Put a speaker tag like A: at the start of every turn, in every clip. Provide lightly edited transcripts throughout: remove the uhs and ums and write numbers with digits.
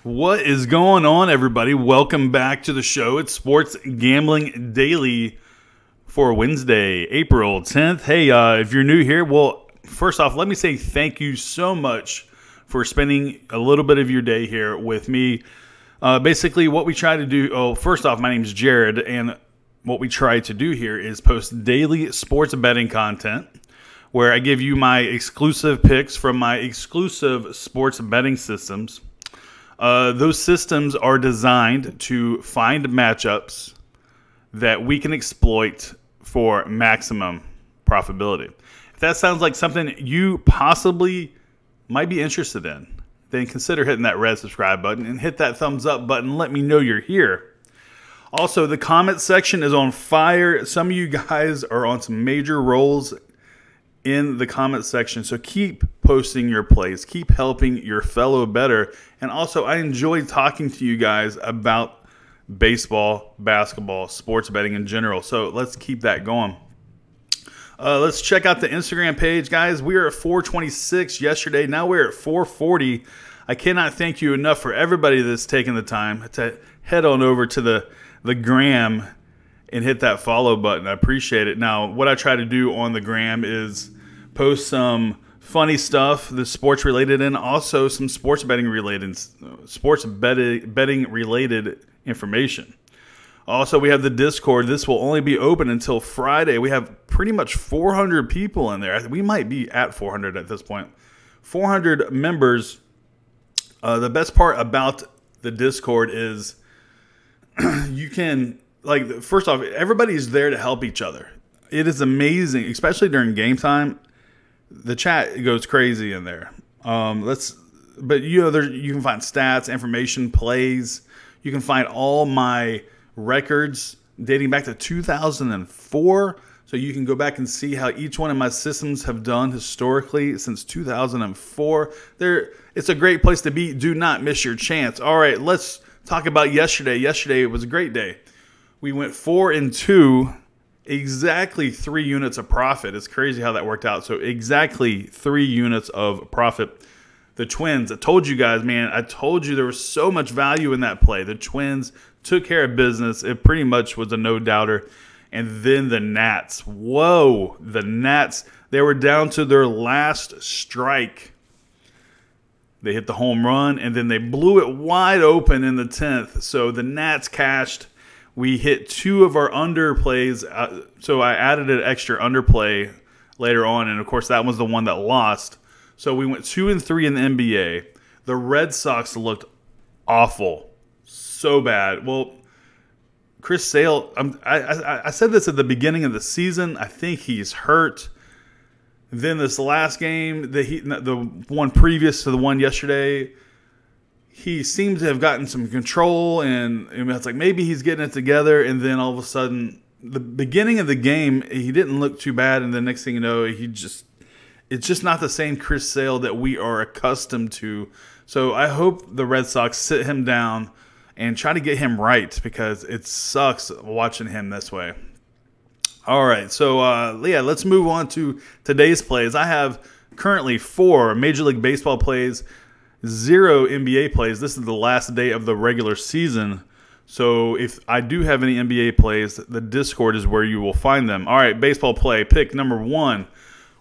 A: What is going on, everybody? Welcome back to the show. It's Sports Gambling Daily for Wednesday, April 10th. Hey, if you're new here, well, first off, let me say thank you so much for spending a little bit of your day here with me. Basically, what we try to do, first off, my name is Jared, and what we try to do here is post daily sports betting content where I give you my exclusive picks from my exclusive sports betting systems. Those systems are designed to find matchups that we can exploit for maximum profitability. If that sounds like something you possibly might be interested in, then consider hitting that red subscribe button and hit that thumbs up button. Let me know you're here. Also, the comment section is on fire. Some of you guys are on some major rolls in the comment section, so keep posting your plays, keep helping your fellow bettor. And also, I enjoy talking to you guys about baseball, basketball, sports betting in general, so let's keep that going. Let's check out the Instagram page, guys. We were at 426 yesterday. Now we're at 440. I cannot thank you enough for everybody that's taken the time to head on over to the gram and hit that follow button. I appreciate it. Now, what I try to do on the gram is post some funny stuff, the sports related, and also some sports betting related information. Also, we have the Discord. This will only be open until Friday. We have pretty much 400 people in there. We might be at 400 at this point. 400 members. The best part about the Discord is you can, first off, everybody's there to help each other. It is amazing, especially during game time. The chat goes crazy in there. But you can find stats, information, plays. You can find all my records dating back to 2004. So you can go back and see how each one of my systems have done historically since 2004. It's a great place to be. Do not miss your chance. All right, let's talk about yesterday. Yesterday was a great day. We went 4-2. Exactly 3 units of profit. It's crazy how that worked out. So exactly 3 units of profit. The Twins, I told you guys, man, I told you there was so much value in that play. The Twins took care of business. It pretty much was a no-doubter. And then the Nats. Whoa, the Nats. They were down to their last strike. They hit the home run, and then they blew it wide open in the 10th. So the Nats cashed. We hit 2 of our underplays, so I added an extra underplay later on, and of course that was the one that lost. So we went 2-3 in the NBA. The Red Sox looked awful, so bad. Well, Chris Sale, I said this at the beginning of the season. I think he's hurt. Then this last game, the one previous to the one yesterday, he seemed to have gotten some control, and it's like maybe he's getting it together, and then all of a sudden, the beginning of the game, he didn't look too bad, and the next thing you know, it's just not the same Chris Sale that we are accustomed to. So I hope the Red Sox sit him down and try to get him right, because it sucks watching him this way. All right, so let's move on to today's plays. I have currently 4 Major League Baseball plays, 0 NBA plays. This is the last day of the regular season. So if I do have any NBA plays, the Discord is where you will find them. All right, baseball play. Pick number 1.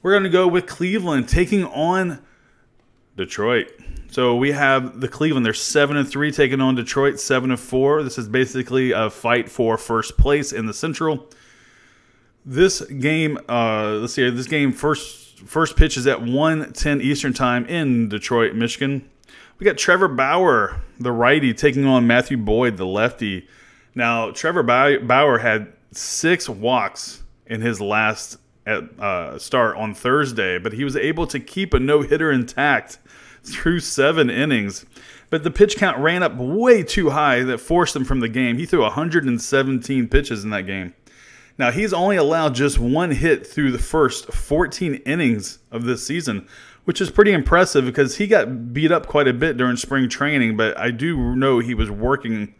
A: We're going to go with Cleveland taking on Detroit. So we have the Cleveland. They're 7-3 taking on Detroit, 7-4. This is basically a fight for first place in the Central. This game, let's see here. This game first pitch is at 1:10 Eastern Time in Detroit, Michigan. We got Trevor Bauer, the righty, taking on Matthew Boyd, the lefty. Now, Trevor Bauer had 6 walks in his last start on Thursday, but he was able to keep a no-hitter intact through 7 innings. But the pitch count ran up way too high that forced him from the game. He threw 117 pitches in that game. Now, he's only allowed just 1 hit through the first 14 innings of this season, which is pretty impressive because he got beat up quite a bit during spring training, but I do know he was working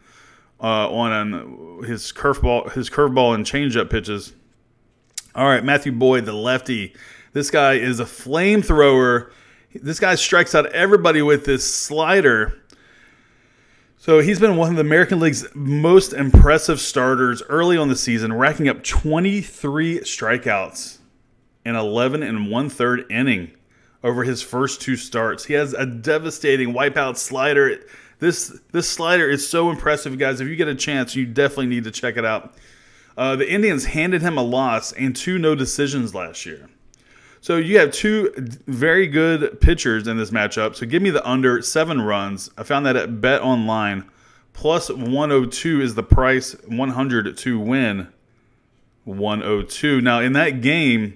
A: on his curveball and changeup pitches. All right, Matthew Boyd, the lefty. This guy is a flamethrower. This guy strikes out everybody with this slider. So he's been one of the American League's most impressive starters early on the season, racking up 23 strikeouts in 11 1/3 inning over his first 2 starts. He has a devastating wipeout slider. This slider is so impressive, guys. If you get a chance, you definitely need to check it out. The Indians handed him a loss and 2 no decisions last year. So you have 2 very good pitchers in this matchup. So give me the under 7 runs. I found that at Bet Online. Plus 102 is the price. 100 to win. 102. Now in that game,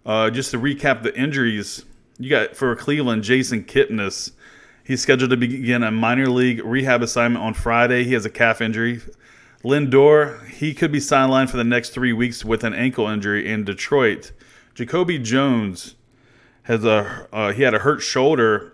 A: just to recap the injuries, you got for Cleveland, Jason Kipnis. He's scheduled to begin a minor league rehab assignment on Friday. He has a calf injury. Lindor, he could be sidelined for the next 3 weeks with an ankle injury in Detroit. Jacoby Jones has he had a hurt shoulder,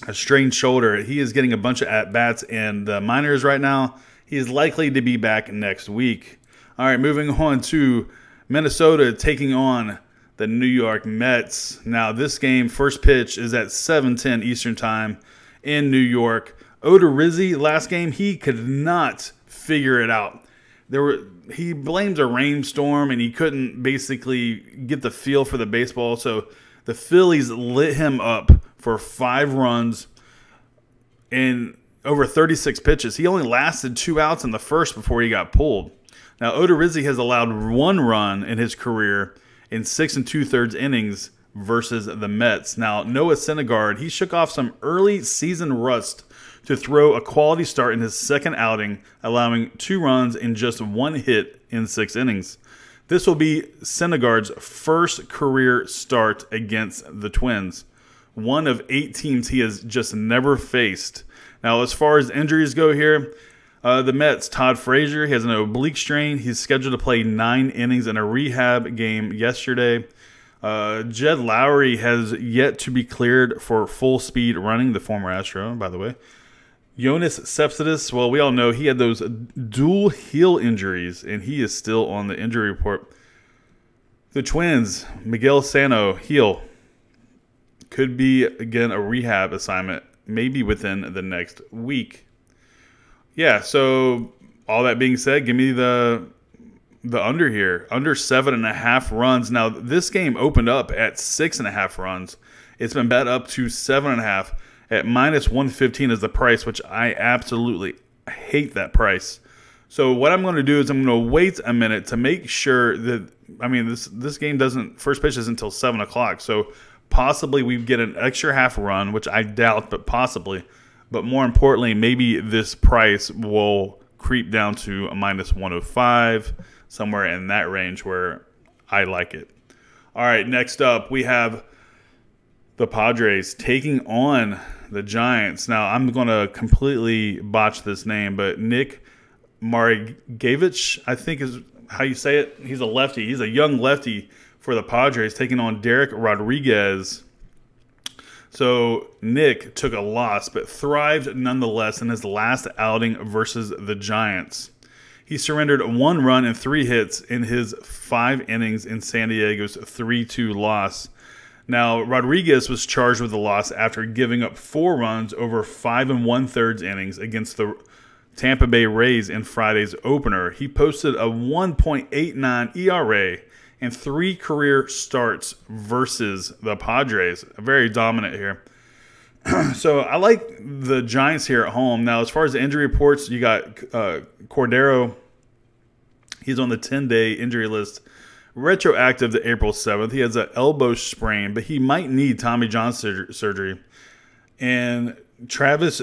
A: a strained shoulder. He is getting a bunch of at-bats in the minors right now. He is likely to be back next week. All right, moving on to Minnesota taking on the New York Mets. Now, this game, first pitch is at 7:10 Eastern Time in New York. Odorizzi, last game, he could not figure it out. He blames a rainstorm, and he couldn't basically get the feel for the baseball. So the Phillies lit him up for 5 runs in over 36 pitches. He only lasted 2 outs in the first before he got pulled. Now, Odorizzi has allowed 1 run in his career in 6 2/3 innings versus the Mets. Now, Noah Syndergaard, he shook off some early season rust to throw a quality start in his second outing, allowing 2 runs in just 1 hit in 6 innings. This will be Syndergaard's first career start against the Twins, one of 8 teams he has just never faced. Now, as far as injuries go here, the Mets, Todd Frazier, he has an oblique strain. He's scheduled to play 9 innings in a rehab game yesterday. Jed Lowry has yet to be cleared for full speed running, the former Astro, by the way. Yoenis Cespedes, well, we all know he had those dual heel injuries, and he is still on the injury report. The Twins, Miguel Sano, heel. Could be, again, a rehab assignment, maybe within the next week. Yeah, so all that being said, give me the under here. Under 7.5 runs. Now, this game opened up at 6.5 runs. It's been bet up to 7.5. At minus 115 is the price, which I absolutely hate that price. So what I'm going to do is I'm going to wait a minute to make sure that, I mean, this game doesn't, first pitch is until 7 o'clock. So possibly we get an extra half run, which I doubt, but possibly. But more importantly, maybe this price will creep down to a minus 105, somewhere in that range where I like it. All right, next up we have the Padres taking on the Giants. Now, I'm going to completely botch this name, but Nick Marigevich, I think is how you say it. He's a lefty. He's a young lefty for the Padres, taking on Derek Rodriguez. So Nick took a loss, but thrived nonetheless in his last outing versus the Giants. He surrendered 1 run and 3 hits in his 5 innings in San Diego's 3-2 loss. Now, Rodriguez was charged with the loss after giving up 4 runs over 5 1/3 innings against the Tampa Bay Rays in Friday's opener. He posted a 1.89 ERA and 3 career starts versus the Padres. Very dominant here. So I like the Giants here at home. Now, as far as the injury reports, you got Cordero. He's on the 10-day injury list, retroactive to April 7th. He has an elbow sprain, but he might need Tommy John surgery. And Travis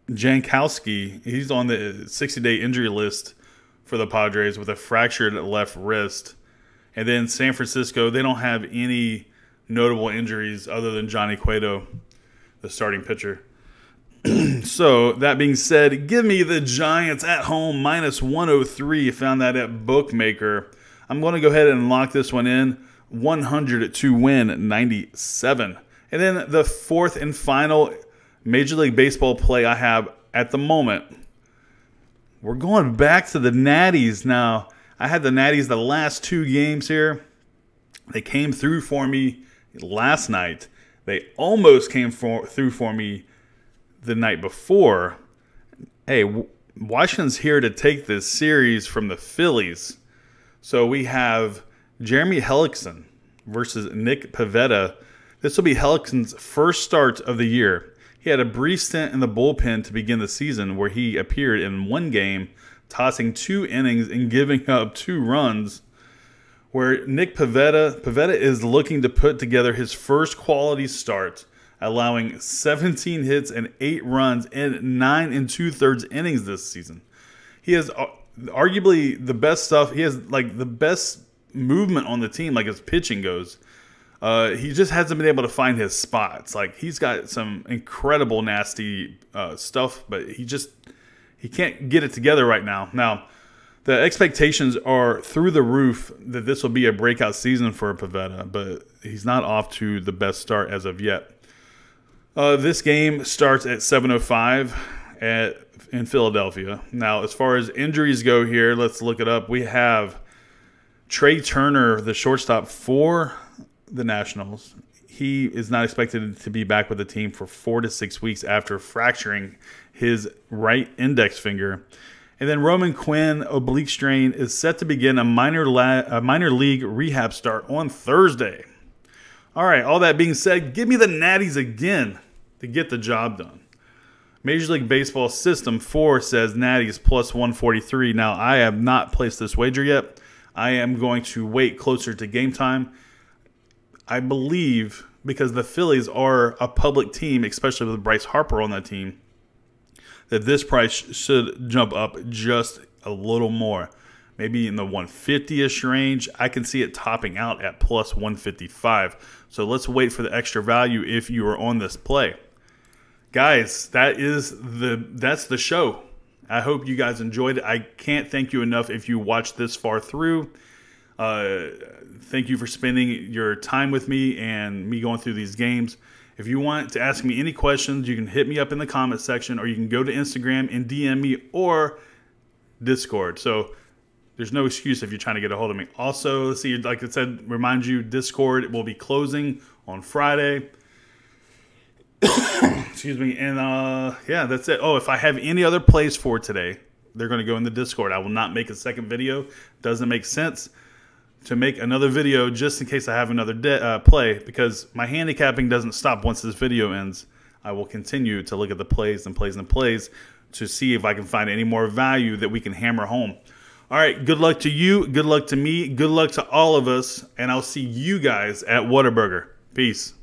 A: Jankowski, he's on the 60-day injury list for the Padres with a fractured left wrist. And then San Francisco, they don't have any notable injuries other than Johnny Cueto, the starting pitcher. So, that being said, give me the Giants at home, minus 103. Found that at Bookmaker. I'm going to go ahead and lock this one in, 100 to win 97. And then the fourth and final Major League Baseball play I have at the moment. We're going back to the Natties now. I had the Natties the last 2 games here. They came through for me last night. They almost came through for me the night before. Hey, Washington's here to take this series from the Phillies. So we have Jeremy Hellickson versus Nick Pivetta. This will be Hellickson's first start of the year. He had a brief stint in the bullpen to begin the season where he appeared in one game, tossing 2 innings and giving up 2 runs. Where Nick Pivetta is looking to put together his first quality start, allowing 17 hits and 8 runs in 9 2/3 innings this season. He has arguably the best stuff. He has like the best movement on the team, like as pitching goes. He just hasn't been able to find his spots. Like he's got some incredible nasty stuff, but he can't get it together right now. Now, the expectations are through the roof that this will be a breakout season for Pivetta, but he's not off to the best start as of yet. This game starts at 7:05 in Philadelphia. Now, as far as injuries go here, let's look it up. We have Trey Turner, the shortstop for the Nationals. He is not expected to be back with the team for 4 to 6 weeks after fracturing his right index finger. And then Roman Quinn, oblique strain, is set to begin a minor league rehab start on Thursday. All right, all that being said, give me the Natties again to get the job done. Major League Baseball System 4 says Natties plus 143. Now, I have not placed this wager yet. I am going to wait closer to game time. I believe because the Phillies are a public team, especially with Bryce Harper on that team, that this price should jump up just a little more. Maybe in the 150-ish range. I can see it topping out at plus 155. So let's wait for the extra value if you are on this play. Guys, that's the show. I hope you guys enjoyed it. I can't thank you enough if you watched this far through. Thank you for spending your time with me and me going through these games. If you want to ask me any questions, you can hit me up in the comment section, or you can go to Instagram and DM me or Discord. So there's no excuse if you're trying to get a hold of me. Also, let's see, like I said, remind you, Discord will be closing on Friday. Excuse me. And yeah, that's it. Oh, if I have any other plays for today, they're going to go in the Discord. I will not make a second video. Doesn't make sense to make another video just in case I have another play, because my handicapping doesn't stop once this video ends. I will continue to look at the plays and plays and plays to see if I can find any more value that we can hammer home. All right, good luck to you. Good luck to me. Good luck to all of us. And I'll see you guys at Whataburger. Peace.